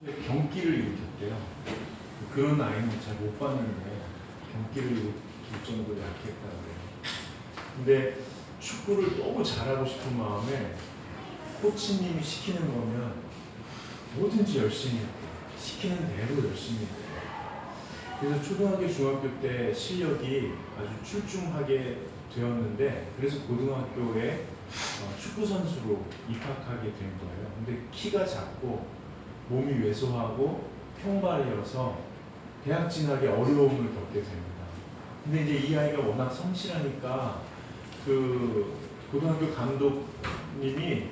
경기를 일으켰대요. 그런 아이는 잘 못 봤는데 경기를 일으킬 정도로 약했다고 해요. 근데 축구를 너무 잘하고 싶은 마음에 코치님이 시키는 거면 뭐든지 열심히 했대요. 시키는 대로 열심히 했대요. 그래서 초등학교, 중학교 때 실력이 아주 출중하게 되었는데 그래서 고등학교에 축구 선수로 입학하게 된 거예요. 근데 키가 작고 몸이 왜소하고 평발이어서 대학 진학에 어려움을 겪게 됩니다. 근데 이제 이 아이가 워낙 성실하니까 그 고등학교 감독님이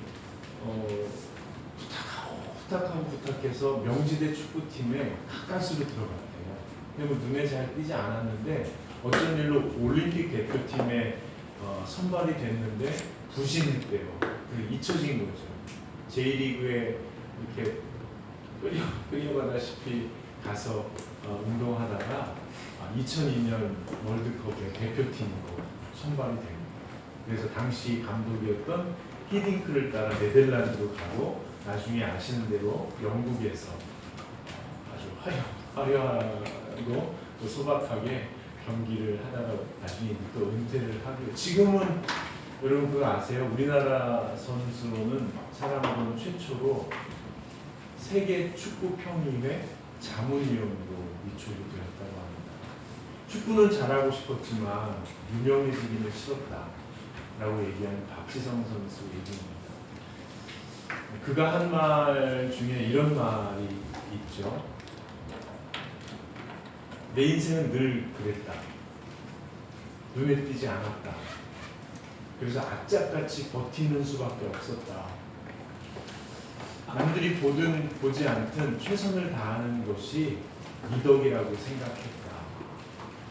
부탁해서 명지대 축구팀에 가까스로 들어갔대요. 근데 뭐 눈에 잘 띄지 않았는데 어쩐 일로 올림픽 대표팀에 선발이 됐는데 부진했대요. 잊혀진 거죠. J리그에 이렇게 끌려가다시피 가서 운동하다가 2002년 월드컵의 대표팀으로 선발이 됩니다. 그래서 당시 감독이었던 히딩크를 따라 네덜란드로 가고 나중에 아시는 대로 영국에서 아주 화려하고 또 소박하게 경기를 하다가 나중에 또 은퇴를 하고요. 지금은 여러분 그거 아세요? 우리나라 선수로는 사람으로는 최초로 세계 축구 평의회 자문위원으로 위촉이 되었다고 합니다. 축구는 잘하고 싶었지만 유명해지기는 싫었다라고 얘기하는 박지성 선수 얘기입니다. 그가 한 말 중에 이런 말이 있죠. 내 인생은 늘 그랬다. 눈에 띄지 않았다. 그래서 악착같이 버티는 수밖에 없었다. 남들이 보든 보지 않든 최선을 다하는 것이 미덕이라고 생각했다.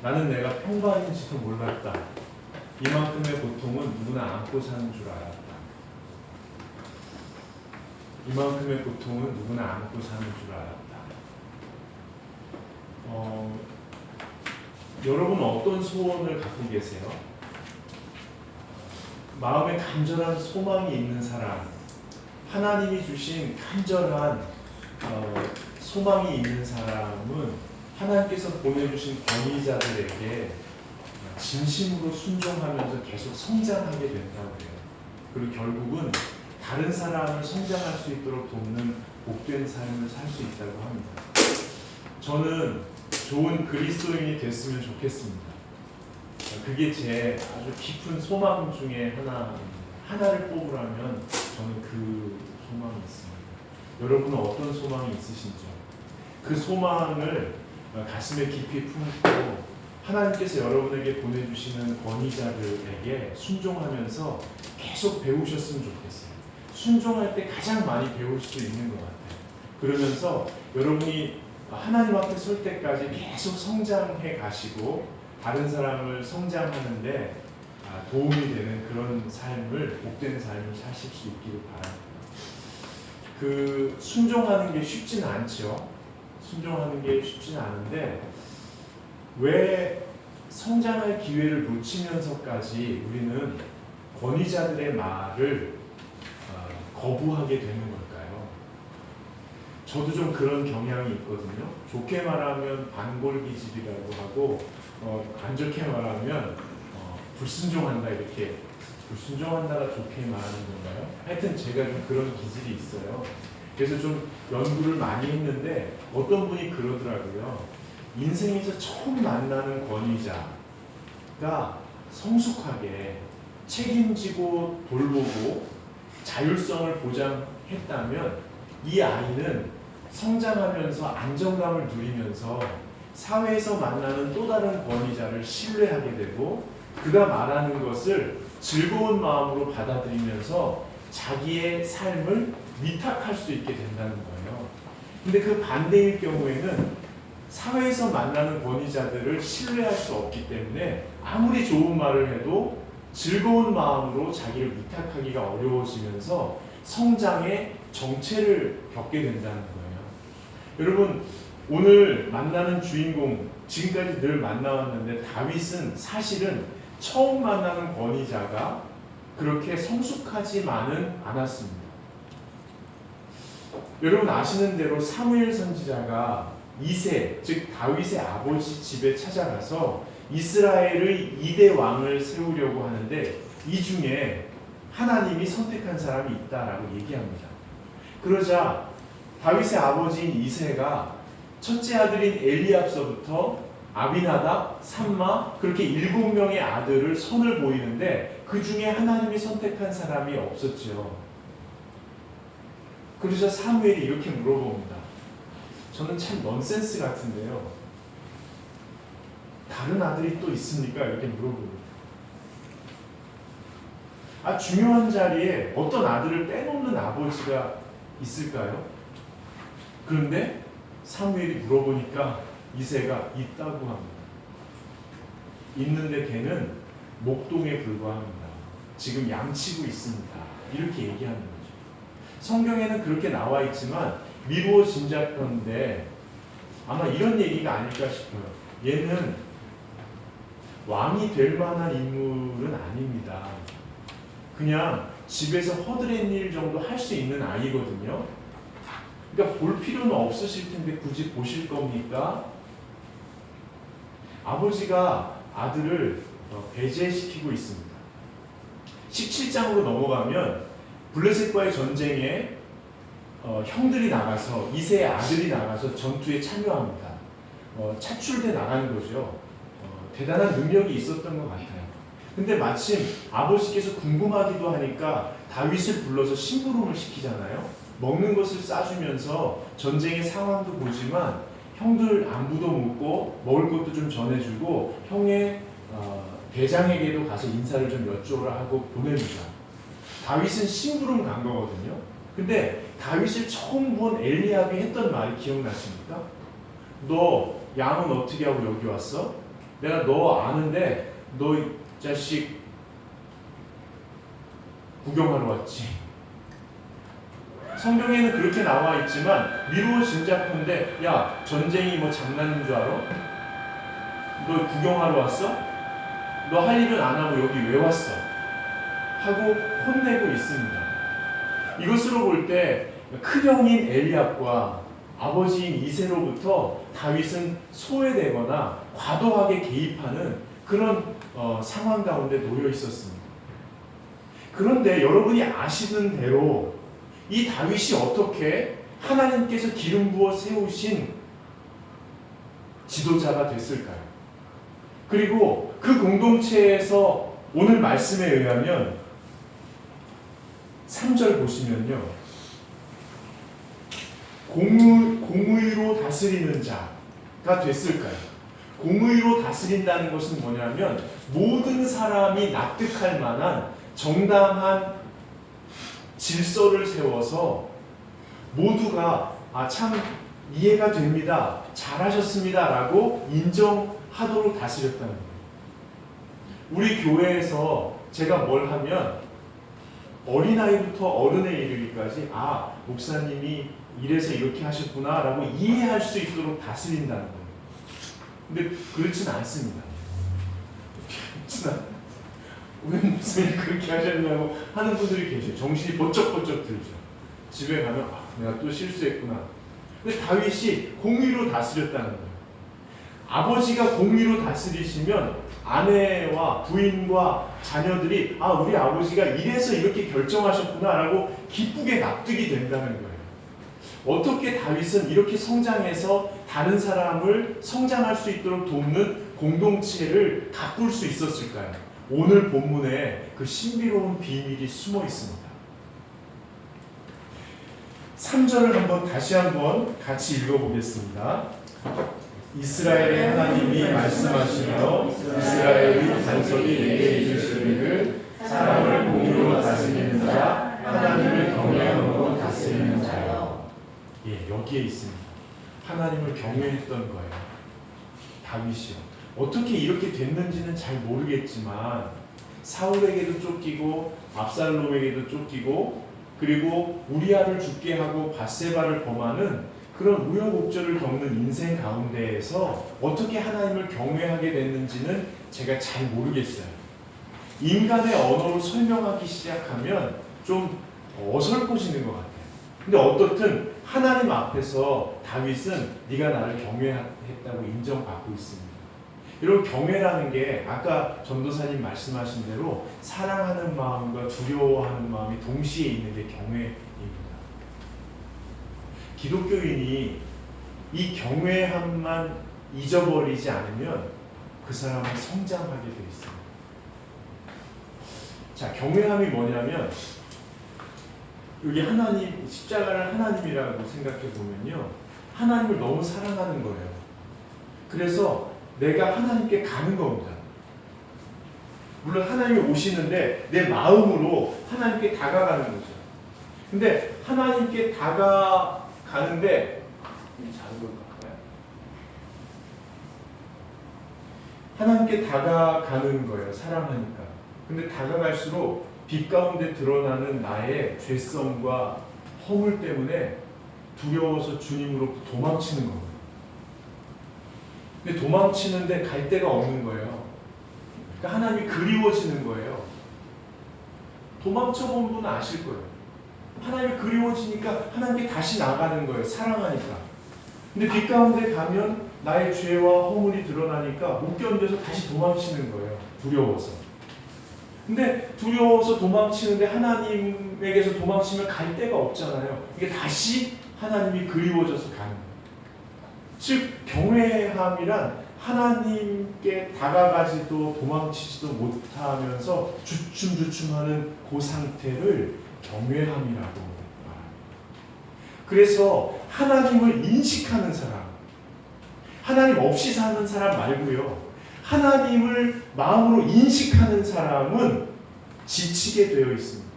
나는 내가 평발인지도 몰랐다. 이만큼의 고통은 누구나 안고 사는 줄 알았다. 이만큼의 고통은 누구나 안고 사는 줄 알았다. 여러분 어떤 소원을 갖고 계세요? 마음에 간절한 소망이 있는 사람, 하나님이 주신 간절한 소망이 있는 사람은 하나님께서 보내주신 권위자들에게 진심으로 순종하면서 계속 성장하게 된다고 해요. 그리고 결국은 다른 사람을 성장할 수 있도록 돕는 복된 삶을 살 수 있다고 합니다. 저는 좋은 그리스도인이 됐으면 좋겠습니다. 그게 제 아주 깊은 소망 중에 하나를 뽑으라면 저는 그 소망이 있습니다. 여러분은 어떤 소망이 있으신지요? 그 소망을 가슴에 깊이 품고 하나님께서 여러분에게 보내주시는 권위자들에게 순종하면서 계속 배우셨으면 좋겠어요. 순종할 때 가장 많이 배울 수 있는 것 같아요. 그러면서 여러분이 하나님 앞에 설 때까지 계속 성장해 가시고 다른 사람을 성장하는데 도움이 되는 그런 삶을, 복된 삶을 사실 수 있기를 바랍니다. 그 순종하는 게 쉽지는 않죠. 순종하는 게 쉽지는 않은데 왜 성장할 기회를 놓치면서까지 우리는 권위자들의 말을 거부하게 되는 걸까요? 저도 좀 그런 경향이 있거든요. 좋게 말하면 반골기질이라고 하고 안 좋게 말하면 불순종한다, 이렇게. 불순종한다가 좋게 말하는 건가요? 하여튼 제가 좀 그런 기질이 있어요. 그래서 좀 연구를 많이 했는데 어떤 분이 그러더라고요. 인생에서 처음 만나는 권위자가 성숙하게 책임지고 돌보고 자율성을 보장했다면 이 아이는 성장하면서 안정감을 누리면서 사회에서 만나는 또 다른 권위자를 신뢰하게 되고 그가 말하는 것을 즐거운 마음으로 받아들이면서 자기의 삶을 위탁할 수 있게 된다는 거예요. 근데 그 반대일 경우에는 사회에서 만나는 권위자들을 신뢰할 수 없기 때문에 아무리 좋은 말을 해도 즐거운 마음으로 자기를 위탁하기가 어려워지면서 성장의 정체를 겪게 된다는 거예요. 여러분, 오늘 만나는 주인공, 지금까지 늘 만나왔는데 다윗은 사실은 처음 만나는 권위자가 그렇게 성숙하지만은 않았습니다. 여러분 아시는 대로 사무엘 선지자가 이새, 즉 다윗의 아버지 집에 찾아가서 이스라엘의 2대 왕을 세우려고 하는데 이 중에 하나님이 선택한 사람이 있다라고 얘기합니다. 그러자 다윗의 아버지인 이새가 첫째 아들인 엘리압서부터 아비나답, 삼마 그렇게 7명의 아들을 선을 보이는데 그 중에 하나님이 선택한 사람이 없었죠. 그러자 사무엘이 이렇게 물어봅니다. 저는 참 넌센스 같은데요. 다른 아들이 또 있습니까? 이렇게 물어봅니다. 중요한 자리에 어떤 아들을 빼놓는 아버지가 있을까요? 그런데 사무엘이 물어보니까 이새가 있다고 합니다. 있는데 걔는 목동에 불과합니다. 지금 양치고 있습니다. 이렇게 얘기하는 거죠. 성경에는 그렇게 나와 있지만 미루어 짐작컨대 아마 이런 얘기가 아닐까 싶어요. 얘는 왕이 될 만한 인물은 아닙니다. 그냥 집에서 허드렛일 정도 할 수 있는 아이거든요. 그러니까 볼 필요는 없으실 텐데 굳이 보실 겁니까? 아버지가 아들을 배제시키고 있습니다. 17장으로 넘어가면 블레셋과의 전쟁에 형들이 나가서 이세의 아들이 나가서 전투에 참여합니다. 차출돼 나가는 거죠. 대단한 능력이 있었던 것 같아요. 근데 마침 아버지께서 궁금하기도 하니까 다윗을 불러서 심부름을 시키잖아요. 먹는 것을 싸주면서 전쟁의 상황도 보지만 형들 안부도 묻고 먹을 것도 좀 전해주고 형의 대장에게도 가서 인사를 좀 여쭈어라 하고 보냅니다. 다윗은 심부름 간 거거든요. 근데 다윗을 처음 본 엘리압이 했던 말이 기억나십니까? 너 양은 어떻게 하고 여기 왔어? 내가 너 아는데 너 이 자식 구경하러 왔지. 성경에는 그렇게 나와 있지만 미루어 짐작컨대 야 전쟁이 뭐 장난인 줄 알아? 너 구경하러 왔어? 너 할 일은 안 하고 여기 왜 왔어? 하고 혼내고 있습니다. 이것으로 볼 때 큰형인 엘리압과 아버지인 이새로부터 다윗은 소외되거나 과도하게 개입하는 그런 상황 가운데 놓여 있었습니다. 그런데 여러분이 아시는 대로 이 다윗이 어떻게 하나님께서 기름 부어 세우신 지도자가 됐을까요? 그리고 그 공동체에서 오늘 말씀에 의하면 3절 보시면요. 공의로 다스리는 자가 됐을까요? 공의로 다스린다는 것은 뭐냐면 모든 사람이 납득할 만한 정당한 질서를 세워서 모두가 참 이해가 됩니다. 잘하셨습니다. 라고 인정하도록 다스렸다는 거예요. 우리 교회에서 제가 뭘 하면 어린아이부터 어른에 이르기까지 목사님이 이래서 이렇게 하셨구나 라고 이해할 수 있도록 다스린다는 거예요. 근데 그렇진 않습니다. 왜 목사님이 그렇게 하셨냐고 하는 분들이 계세요. 정신이 번쩍번쩍 들죠. 집에 가면 내가 또 실수했구나. 근데 다윗이 공의로 다스렸다는 거예요. 아버지가 공의로 다스리시면 아내와 부인과 자녀들이 우리 아버지가 이래서 이렇게 결정하셨구나 라고 기쁘게 납득이 된다는 거예요. 어떻게 다윗은 이렇게 성장해서 다른 사람을 성장할 수 있도록 돕는 공동체를 가꿀 수 있었을까요? 오늘 본문에 그 신비로운 비밀이 숨어 있습니다. 3절을 다시 한번 같이 읽어보겠습니다. 이스라엘의 하나님이 말씀하시며 이스라엘의 단속이 내게 이르시기를 사람을 공의로 다스리는 자 하나님을 경외함으로 다스리는 자요. 여기에 있습니다. 하나님을 경외했던 거예요. 다윗이요. 어떻게 이렇게 됐는지는 잘 모르겠지만 사울에게도 쫓기고 압살롬에게도 쫓기고 그리고 우리아를 죽게 하고 밧세바를 범하는 그런 우여곡절을 겪는 인생 가운데에서 어떻게 하나님을 경외하게 됐는지는 제가 잘 모르겠어요. 인간의 언어로 설명하기 시작하면 좀 어설퍼지는 것 같아요. 근데 어떻든 하나님 앞에서 다윗은 네가 나를 경외했다고 인정받고 있습니다. 이런 경외라는 게 아까 전도사님 말씀하신 대로 사랑하는 마음과 두려워하는 마음이 동시에 있는 게 경외입니다. 기독교인이 이 경외함만 잊어버리지 않으면 그 사람은 성장하게 돼 있습니다. 자, 경외함이 뭐냐면 여기 하나님, 십자가를 하나님이라고 생각해 보면요, 하나님을 너무 사랑하는 거예요. 그래서 내가 하나님께 가는 겁니다. 물론 하나님이 오시는데 내 마음으로 하나님께 다가가는 거죠. 근데 하나님께 다가가는데 하나님께 다가가는 거예요. 사랑하니까. 근데 다가갈수록 빛 가운데 드러나는 나의 죄성과 허물 때문에 두려워서 주님으로부터 도망치는 겁니다. 근데 도망치는데 갈 데가 없는 거예요. 그러니까 하나님이 그리워지는 거예요. 도망쳐본 분은 아실 거예요. 하나님이 그리워지니까 하나님께 다시 나가는 거예요. 사랑하니까. 근데 빛 가운데 가면 나의 죄와 허물이 드러나니까 못 견뎌서 다시 도망치는 거예요. 두려워서. 근데 두려워서 도망치는데 하나님에게서 도망치면 갈 데가 없잖아요. 이게 다시 하나님이 그리워져서 가는 거예요. 즉 경외함이란 하나님께 다가가지도 도망치지도 못하면서 주춤주춤하는 그 상태를 경외함이라고 말합니다. 그래서 하나님을 인식하는 사람, 하나님 없이 사는 사람 말고요, 하나님을 마음으로 인식하는 사람은 지치게 되어 있습니다.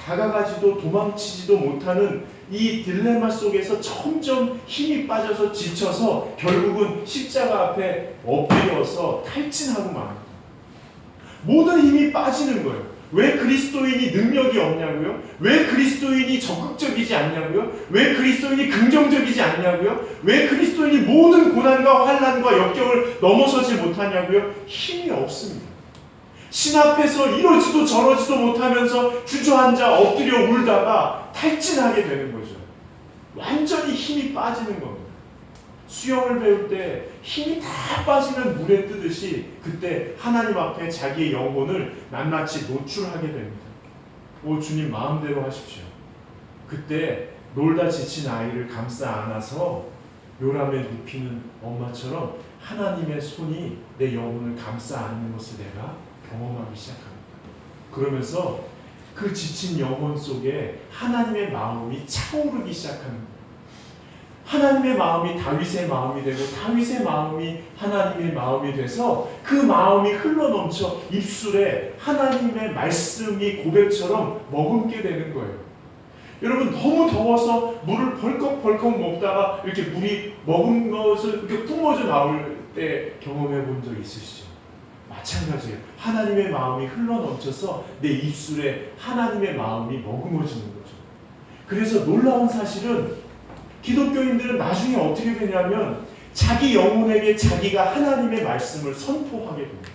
다가가지도 도망치지도 못하는 이 딜레마 속에서 점점 힘이 빠져서 지쳐서 결국은 십자가 앞에 엎드려서 탈진하고 맙니다. 모든 힘이 빠지는 거예요. 왜 그리스도인이 능력이 없냐고요? 왜 그리스도인이 적극적이지 않냐고요? 왜 그리스도인이 긍정적이지 않냐고요? 왜 그리스도인이 모든 고난과 환난과 역경을 넘어서지 못하냐고요? 힘이 없습니다. 신 앞에서 이러지도 저러지도 못하면서 주저앉아 엎드려 울다가 탈진하게 되는 거죠. 완전히 힘이 빠지는 겁니다. 수영을 배울 때 힘이 다 빠지면 물에 뜨듯이 그때 하나님 앞에 자기의 영혼을 낱낱이 노출하게 됩니다. 오, 주님 마음대로 하십시오. 그때 놀다 지친 아이를 감싸 안아서 요람에 눕히는 엄마처럼 하나님의 손이 내 영혼을 감싸 안는 것을 내가 경험하기 시작합니다. 그러면서 그 지친 영혼 속에 하나님의 마음이 차오르기 시작합니다. 하나님의 마음이 다윗의 마음이 되고 다윗의 마음이 하나님의 마음이 돼서 그 마음이 흘러넘쳐 입술에 하나님의 말씀이 고백처럼 머금게 되는 거예요. 여러분 너무 더워서 물을 벌컥벌컥 먹다가 이렇게 물이 머금 것을 이렇게 뿜어져 나올 때 경험해 본 적 있으시죠? 마찬가지예요. 하나님의 마음이 흘러넘쳐서 내 입술에 하나님의 마음이 머금어지는 거죠. 그래서 놀라운 사실은 기독교인들은 나중에 어떻게 되냐면 자기 영혼에게 자기가 하나님의 말씀을 선포하게 됩니다.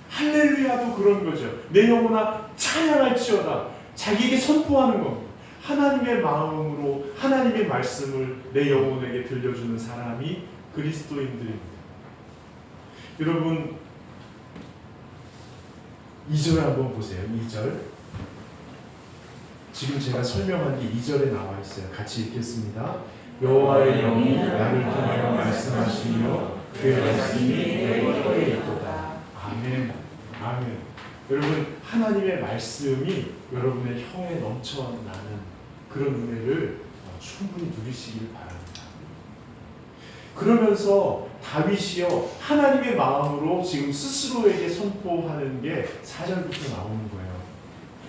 할렐루야도 그런 거죠. 내 영혼아 찬양할지어다. 자기에게 선포하는 겁니다. 하나님의 마음으로 하나님의 말씀을 내 영혼에게 들려주는 사람이 그리스도인들입니다. 여러분 2절 한번 보세요. 2절. 지금 제가 설명한 게 2절에 나와 있어요. 같이 읽겠습니다. 여호와의 영이 나를 통하여 말씀하시며 그의 말씀이 내 혀에 있도다. 아멘. 아멘. 여러분 하나님의 말씀이 여러분의 혀에 넘쳐나는 그런 은혜를 충분히 누리시길 바랍니다. 그러면서 다윗이요 하나님의 마음으로 지금 스스로에게 선포하는 게 4절부터 나오는 거예요.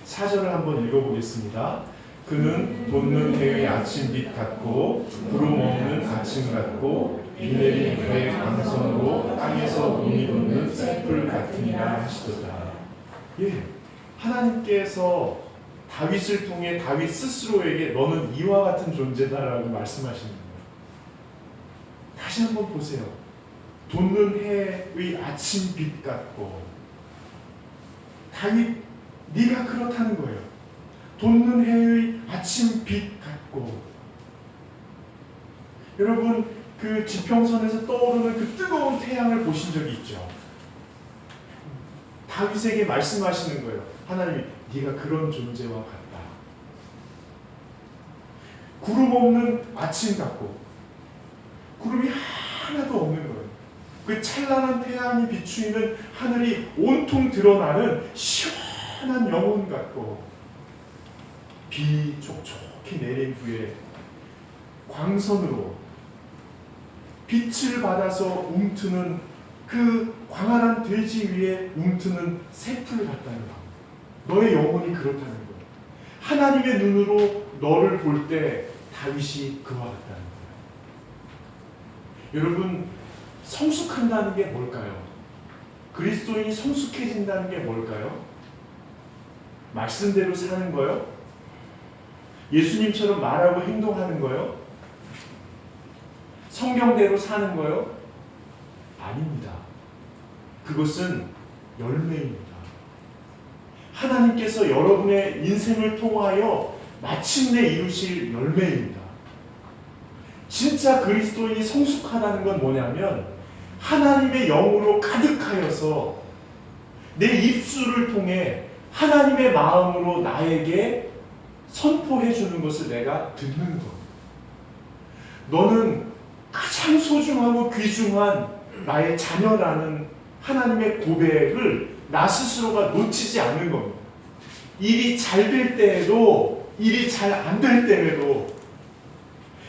4절을 한번 읽어보겠습니다. 그는 돋는 해의 아침빛 같고 구름 없는 아침 같고 비 내린 해의 광선으로 땅에서 운이 돋는 샘풀 같으니라 하시도다. 예, 하나님께서 다윗을 통해 다윗 스스로에게 너는 이와 같은 존재다라고 말씀하시는 거예요. 다시 한번 보세요. 돋는 해의 아침빛 같고 다윗 네가 그렇다는 거예요. 돋는 해의 아침 빛 같고. 여러분 그 지평선에서 떠오르는 그 뜨거운 태양을 보신 적이 있죠? 다윗에게 말씀하시는 거예요. 하나님이 네가 그런 존재와 같다. 구름 없는 아침 같고 구름이 하나도 없는 거예요. 그 찬란한 태양이 비추이는 하늘이 온통 드러나는 시원한 영혼 같고 비 촉촉히 내린 후에 광선으로 빛을 받아서 움트는 그 광활한 대지 위에 움트는 새풀 같다는 거. 너의 영혼이 그렇다는 거예요. 하나님의 눈으로 너를 볼 때 다윗이 그와 같다는 거예요. 여러분 성숙한다는 게 뭘까요? 그리스도인이 성숙해진다는 게 뭘까요? 말씀대로 사는 거요? 예수님처럼 말하고 행동하는 거요? 성경대로 사는 거요? 아닙니다. 그것은 열매입니다. 하나님께서 여러분의 인생을 통하여 마침내 이루실 열매입니다. 진짜 그리스도인이 성숙하다는 건 뭐냐면 하나님의 영으로 가득하여서 내 입술을 통해 하나님의 마음으로 나에게 선포해 주는 것을 내가 듣는 것. 너는 가장 소중하고 귀중한 나의 자녀라는 하나님의 고백을 나 스스로가 놓치지 않는 겁니다. 일이 잘 될 때에도 일이 잘 안 될 때에도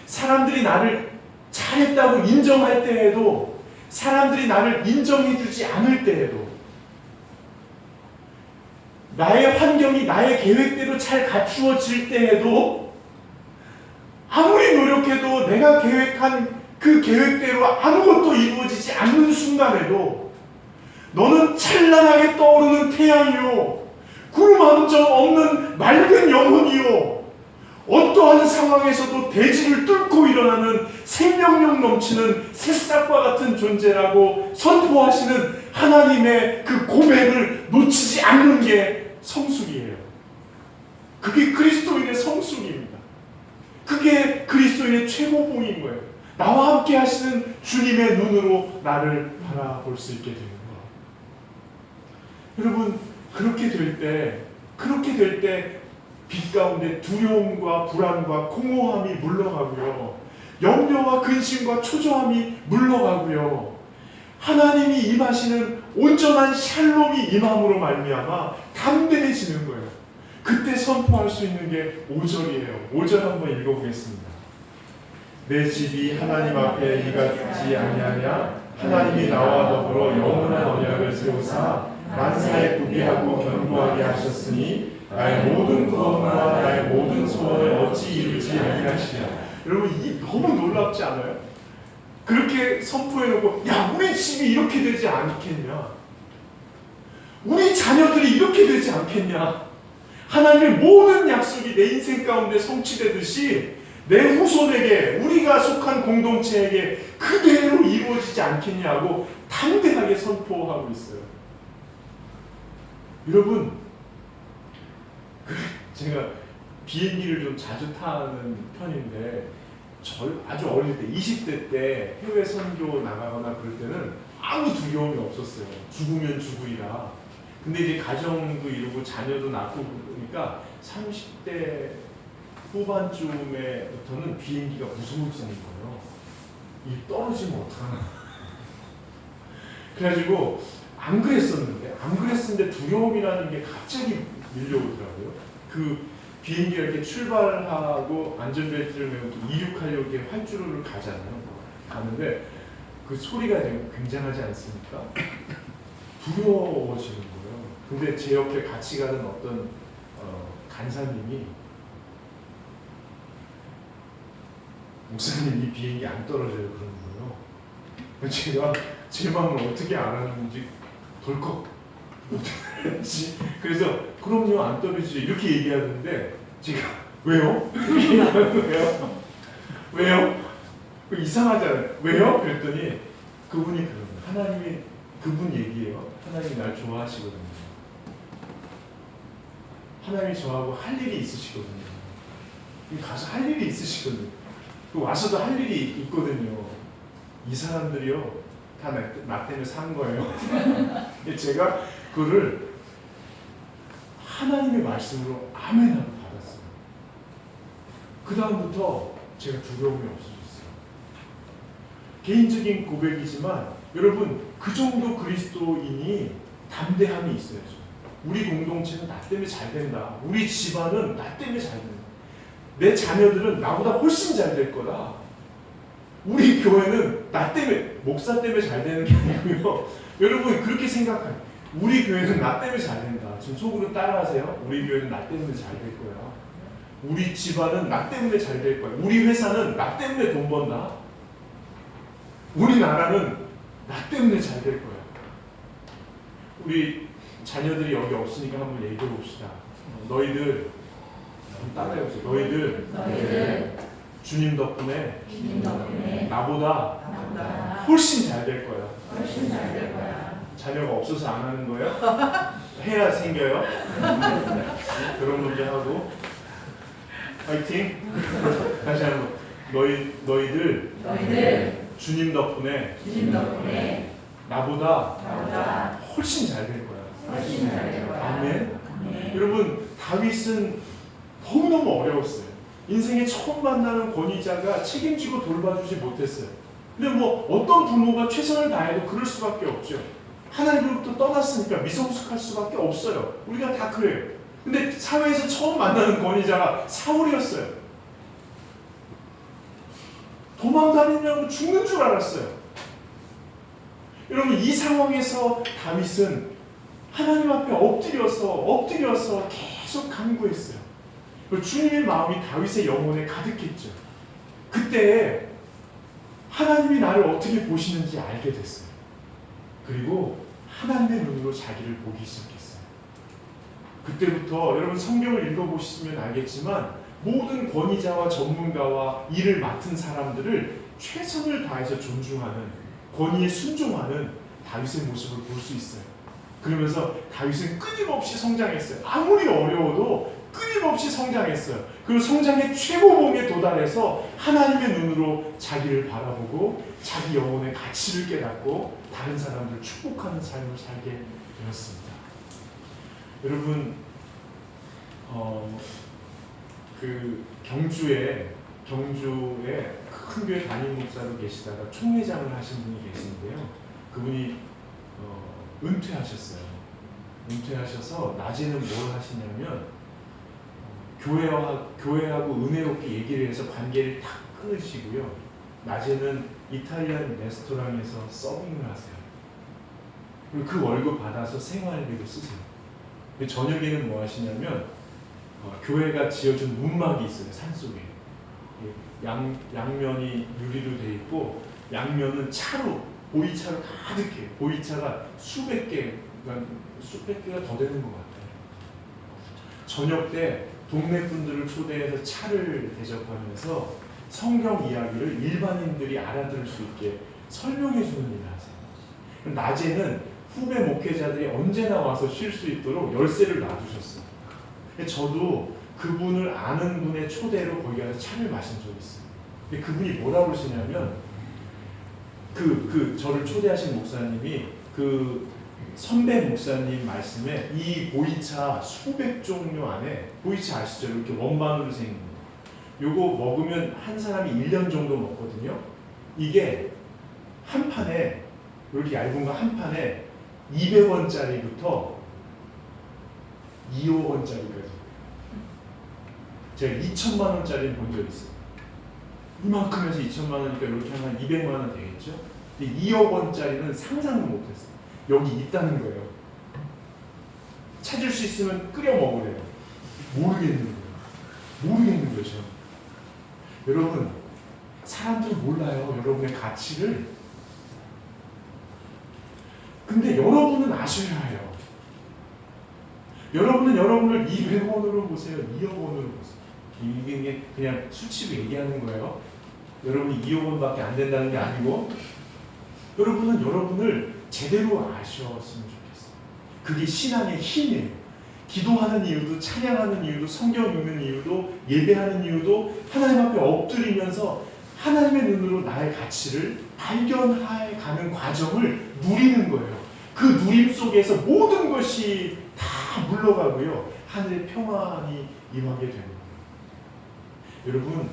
사람들이 나를 잘했다고 인정할 때에도 사람들이 나를 인정해 주지 않을 때에도 나의 환경이 나의 계획대로 잘 갖추어질 때에도 아무리 노력해도 내가 계획한 그 계획대로 아무것도 이루어지지 않는 순간에도 너는 찬란하게 떠오르는 태양이요 구름 한 점 없는 맑은 영혼이요 어떠한 상황에서도 대지를 뚫고 일어나는 생명력 넘치는 새싹과 같은 존재라고 선포하시는 하나님의 그 고백을 놓치지 않는 게 성숙이에요. 그게 그리스도인의 성숙입니다. 그게 그리스도인의 최고봉인 거예요. 나와 함께 하시는 주님의 눈으로 나를 바라볼 수 있게 되는 거. 여러분 그렇게 될 때 빛 가운데 두려움과 불안과 공허함이 물러가고요. 염려와 근심과 초조함이 물러가고요. 하나님이 임하시는 온전한 샬롬이 임함으로 말미암아 담대해지는 거예요. 그때 선포할 수 있는 게 5절이에요. 5절 한번 읽어보겠습니다. 내 집이 하나님 앞에 이같지 아니하냐? 하나님이 나와 더불어 영원한 언약을 세우사 만사에 구비하고 견고하게 하셨으니 나의 모든 구원과 나의 모든 소원을 어찌 이루지 아니하시냐. 여러분 이 너무 놀랍지 않아요? 그렇게 선포해놓고 야 우리 집이 이렇게 되지 않겠냐? 우리 자녀들이 이렇게 되지 않겠냐? 하나님의 모든 약속이 내 인생 가운데 성취되듯이 내 후손에게 우리가 속한 공동체에게 그대로 이루어지지 않겠냐고 담대하게 선포하고 있어요. 여러분 제가 비행기를 좀 자주 타는 편인데 아주 어릴 때 20대 때 해외 선교 나가거나 그럴 때는 아무 두려움이 없었어요. 죽으면 죽으리라. 근데 이제 가정도 이루고 자녀도 낳고 그러니까 30대 후반쯤에부터는 비행기가 무서워지는 거예요. 이 떨어지면 어떡하나. 그래가지고 안 그랬었는데 두려움이라는 게 갑자기 밀려오더라고요. 그 비행기가 이렇게 출발하고 안전벨트를 메고 이륙하려고 활주로를 가잖아요. 가는데 그 소리가 굉장하지 않습니까? 두려워지는 거예요. 근데 제 옆에 같이 가는 어떤 간사님이 목사님 이 비행기 안 떨어져요 그러는 거예요. 제가 제 마음을 어떻게 알았는지 덜컥 못했지. 그래서 그럼요 안 떨어지죠 이렇게 얘기하는데 제가 왜요? 왜요? 이상하잖아요. 왜요? 그랬더니 그분이 그러는 하나님이 그분 얘기예요. 하나님이 날 좋아하시거든요. 하나님이 저하고 할 일이 있으시거든요. 가서 할 일이 있으시거든요. 와서도 할 일이 있거든요. 이 사람들이요, 다 나 때문에 산 거예요. 제가 그거를 하나님의 말씀으로 아멘 하고 받았어요. 그 다음부터 제가 두려움이 없어졌어요. 개인적인 고백이지만 여러분, 그 정도 그리스도인이 담대함이 있어야죠. 우리 공동체는 나 때문에 잘 된다. 우리 집안은 나 때문에 잘 된다. 내 자녀들은 나보다 훨씬 잘 될 거다. 우리 교회는 나 때문에, 목사 때문에 잘 되는 게 아니고요. 여러분 그렇게 생각해요. 우리 교회는 나 때문에 잘 된다. 지금 속으로 따라하세요. 우리 교회는 나 때문에 잘 될 거야. 우리 집안은 나 때문에 잘 될 거야. 우리 회사는 나 때문에 돈 번다. 우리 나라는 나 때문에 잘 될 거야. 우리 자녀들이 여기 없으니까 한번 얘기해 봅시다. 너희들 따라해보세요. 너희들 주님 덕분에 나보다 훨씬 잘 될 거야. 자녀가 없어서 안 하는 거예요? 해야 생겨요? 그런 문제 하고 파이팅! 다시 한번 너희들 주님 덕분에 나보다 훨씬 잘 될 거야. 아멘. 여러분, 다윗은 너무너무 어려웠어요. 인생에 처음 만나는 권위자가 책임지고 돌봐주지 못했어요. 근데 뭐 어떤 부모가 최선을 다해도 그럴 수밖에 없죠. 하나님으로부터 떠났으니까 미성숙할 수밖에 없어요. 우리가 다 그래요. 근데 사회에서 처음 만나는 권위자가 사울이었어요. 도망다니냐고 죽는 줄 알았어요. 여러분, 이 상황에서 다윗은 하나님 앞에 엎드려서 계속 간구했어요. 주님의 마음이 다윗의 영혼에 가득했죠. 그때 하나님이 나를 어떻게 보시는지 알게 됐어요. 그리고 하나님의 눈으로 자기를 보기 시작했어요. 그때부터 여러분 성경을 읽어보시면 알겠지만 모든 권위자와 전문가와 일을 맡은 사람들을 최선을 다해서 존중하는, 권위에 순종하는 다윗의 모습을 볼 수 있어요. 그러면서 다윗은 끊임없이 성장했어요. 아무리 어려워도 끊임없이 성장했어요. 그리고 성장의 최고봉에 도달해서 하나님의 눈으로 자기를 바라보고 자기 영혼의 가치를 깨닫고 다른 사람들을 축복하는 삶을 살게 되었습니다. 여러분, 그 경주에 큰 교회 담임 목사로 계시다가 총회장을 하신 분이 계신데요. 그분이 은퇴하셨어요. 은퇴하셔서 낮에는 뭘 하시냐면 교회하고 은혜롭게 얘기를 해서 관계를 탁 끊으시고요. 낮에는 이탈리안 레스토랑에서 서빙을 하세요. 그리고 그 월급 받아서 생활비로 쓰세요. 저녁에는 뭐 하시냐면 교회가 지어준 문막이 있어요. 산속에. 양면이 유리로 돼 있고 양면은 차로, 보이차로 가득해요. 보이차가 수백 개가 더 되는 것 같아요. 저녁 때 동네 분들을 초대해서 차를 대접하면서 성경 이야기를 일반인들이 알아들을 수 있게 설명해 주는 일을 하세요. 낮에는 후배 목회자들이 언제나 와서 쉴 수 있도록 열쇠를 놔두셨어요. 저도 그분을 아는 분의 초대로 거기 가서 차를 마신 적이 있어요. 근데 그분이 뭐라고 그러시냐면 저를 초대하신 목사님이 그 선배 목사님 말씀에 이 보이차 수백 종류 안에, 보이차 아시죠? 이렇게 원반으로 생긴 거. 요거 먹으면 한 사람이 1년 정도 먹거든요. 이게 한 판에, 이렇게 얇은 거 한 판에 200원짜리부터 2억 원짜리까지. 제가 2천만 원짜리를 본 적 있어요. 이만큼 해서 2천만 원이니까 이렇게 하면 200만 원 되겠죠? 근데 2억 원짜리는 상상도 못했어요. 여기 있다는 거예요. 찾을 수 있으면 끓여 먹으래요. 모르겠는 거죠. 여러분, 사람들은 몰라요. 여러분의 가치를. 근데 여러분은 아셔야 해요. 여러분은 여러분을 200원으로 보세요. 2억 원으로 보세요. 이게 그냥 수치로 얘기하는 거예요. 여러분이 2억 원밖에 안 된다는 게 아니고, 여러분은 여러분을 제대로 아셨으면 좋겠어요. 그게 신앙의 힘이에요. 기도하는 이유도, 찬양하는 이유도, 성경 읽는 이유도, 예배하는 이유도 하나님 앞에 엎드리면서 하나님의 눈으로 나의 가치를 발견해 가는 과정을 누리는 거예요. 그 누림 속에서 모든 것이 다 물러가고요. 하늘의 평안이 임하게 되는 거예요. 여러분,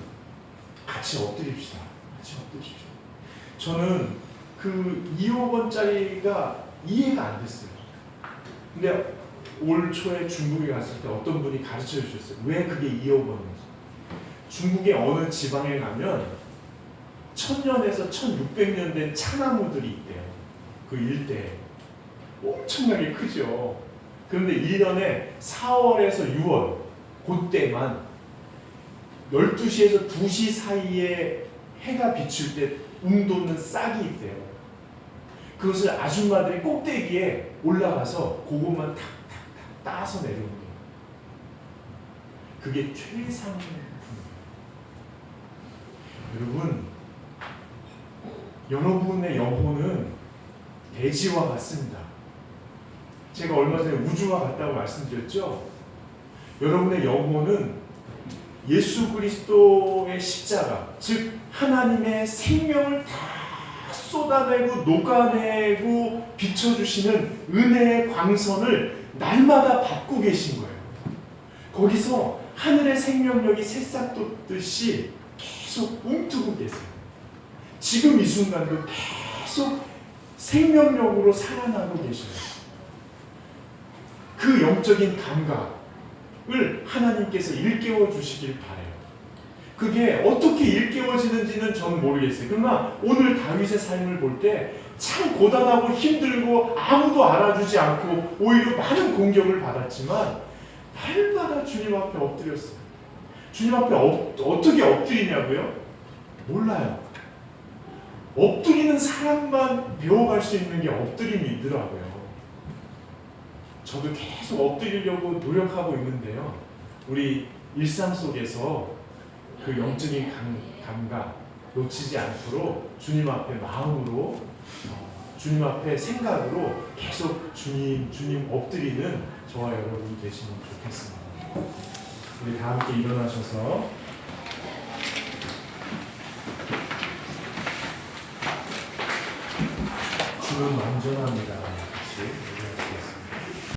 같이 엎드립시다. 같이 엎드립시다. 저는 그 2억 원짜리가 이해가 안 됐어요. 근데 올 초에 중국에 갔을 때 어떤 분이 가르쳐 주셨어요. 왜 그게 2억 원인지. 중국의 어느 지방에 가면 1000년에서 1600년 된 차나무들이 있대요. 그 일대에. 엄청나게 크죠. 그런데 1년에 4월에서 6월 그때만 12시에서 2시 사이에 해가 비출 때 웅돋는 싹이 있대요. 그것을 아줌마들이 꼭대기에 올라가서 그것만 탁탁탁 따서 내려오는 거예요. 그게 최상품이에요. 여러분, 여러분의 영혼은 대지와 같습니다. 제가 얼마 전에 우주와 같다고 말씀드렸죠? 여러분의 영혼은 예수 그리스도의 십자가, 즉 하나님의 생명을 다 쏟아내고 녹아내고 비춰주시는 은혜의 광선을 날마다 받고 계신 거예요. 거기서 하늘의 생명력이 새싹 돋듯이 계속 움트고 계세요. 지금 이 순간도 계속 생명력으로 살아나고 계셔요. 그 영적인 감각을 하나님께서 일깨워 주시길 바라요. 그게 어떻게 일깨워지는지는 저는 모르겠어요. 그러나 오늘 다윗의 삶을 볼 때 참 고단하고 힘들고 아무도 알아주지 않고 오히려 많은 공격을 받았지만 날마다 주님 앞에 엎드렸어요. 주님 앞에 어떻게 엎드리냐고요? 몰라요. 엎드리는 사람만 배워갈 수 있는 게 엎드림이더라고요. 저도 계속 엎드리려고 노력하고 있는데요. 우리 일상 속에서 그 영적인 감각 놓치지 않도록 주님 앞에 마음으로, 주님 앞에 생각으로 계속 주님 엎드리는 저와 여러분이 되시면 좋겠습니다. 우리 다 함께 일어나셔서 주는 완전합니다.